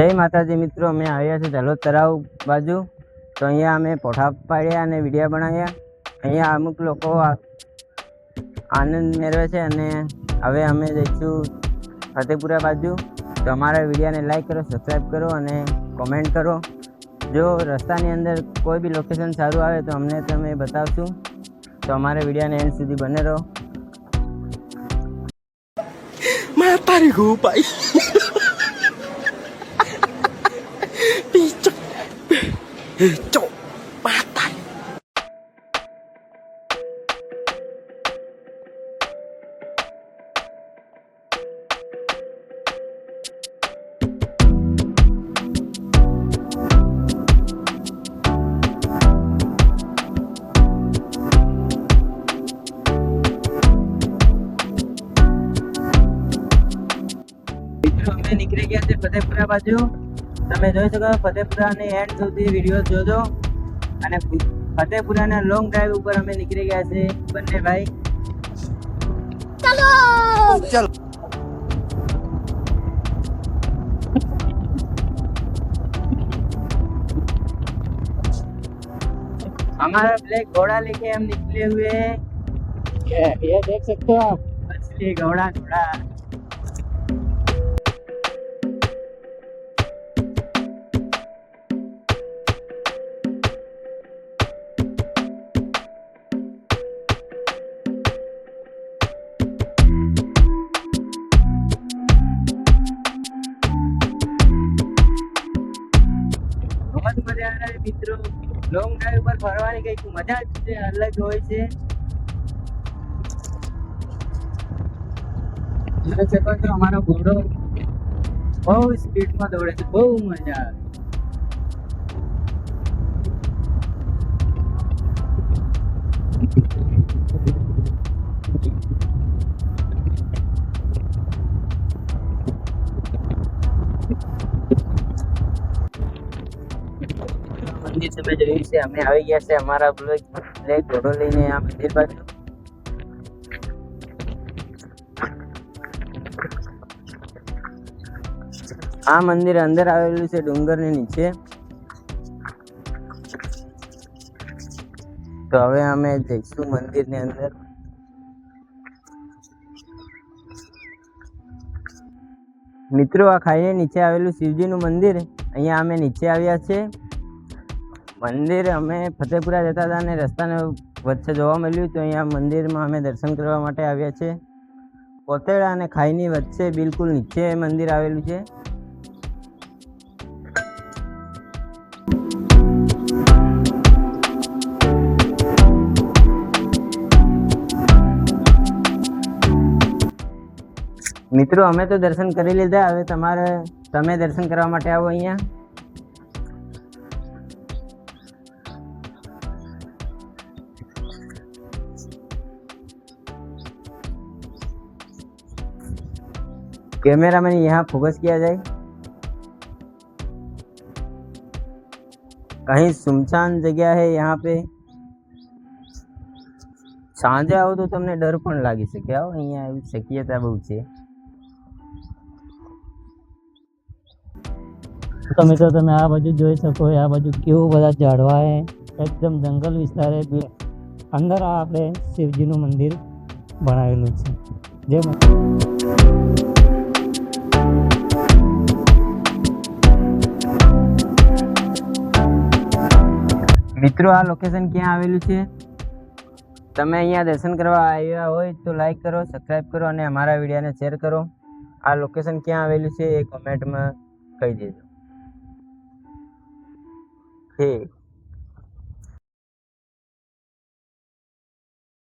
જય માતાજી મિત્રો, અમે આવ્યા છે ઝાલોદ તળાવ બાજુ. તો અહીંયા અમે પોઠા પાડ્યા અને વિડીયો બનાવ્યા. અહીંયા અમુક લોકો આનંદ મેળવે છે અને હવે અમે જઈશું ફતેપુરા બાજુ. તો અમારા વિડીયોને લાઈક કરો, સબસ્ક્રાઈબ કરો અને કોમેન્ટ કરો. જો રસ્તાની અંદર કોઈ બી લોકેશન સારું આવે તો અમને તમે બતાવશું. તો અમારા વિડીયોને એન્ડ સુધી બને રહો. Matarigo, pai. Pichok. Pichok. Matay. અમે નીકળી ગયા છે ફતેપુરા બાજુ. તમે જોઈ શકો ફતેપુરાની એન્ડ સુધી વિડીયો જોજો. અને ફતેપુરાના લોંગ ડ્રાઈવ ઉપર અમે નીકળી ગયા છે બંને ભાઈ. ચલો ચલો. हमारा ब्लैक घोड़ा लेके हम निकले हुए हैं. ये देख सकते हो आप, असली घोड़ा घोड़ा. बहुत मजा आ रहा है मित्रों. લોંગ ડ્રાઈવ પર ફરવાની કઈક મજા જ અલગ હોય છે. જોઈ શકો છો અમારો ઘોડો બહુ સ્પીડમાં દોડે છે. બહુ મજા આવે. મંદિર તમે જોયું છે, અમે આવી ગયા છે અમારા બ્લોગ ઘોડો લઈને આ મંદિર બાજુ. આ મંદિર અંદર આવેલું છે ડુંગરની નીચે. તો હવે અમે જઈશું મંદિરની અંદર. મિત્રો, આ ખાઈને નીચે આવેલું શિવજીનું મંદિર, અહીંયા અમે નીચે આવ્યા છે. મંદિર અમે ફતેપુરા જતા હતા અને રસ્તાને વચ્ચે જોવા મળ્યું, તો અહીંયા મંદિરમાં અમે દર્શન કરવા માટે આવ્યા છે. કોતેડા અને ખાઈની વચ્ચે બિલકુલ નીચે મંદિર આવેલું છે. મિત્રો, અમે તો દર્શન કરી લીધા. હવે તમે દર્શન કરવા માટે આવો અહીંયા. कैमरा मैंने यहाँ फोकस किया जाए. कहीं सुनसान जगह है यहाँ पे. સાંજે આવો તો તમને ડર પણ લાગી શકે. આવો અહીંયા એવી શક્યતા બહુ છે. તો મિત્રો, તમે આ બાજુ જોઈ શકો. આ બાજુ કેવું બધા ઝાડવા છે, એકદમ જંગલ વિસ્તાર છે. અંદર આપણે શિવજીનું મંદિર બનાવેલું છે. જે મિત્રો, આ લોકેશન ક્યાં આવેલું છે? તમે અહીંયા દર્શન કરવા આવ્યા હોય તો લાઈક કરો, સબસ્ક્રાઈબ કરો અને અમારા વિડીયોને શેર કરો. આ લોકેશન ક્યાં આવેલું છે એ કોમેન્ટમાં કહી દેજો. ઠીક.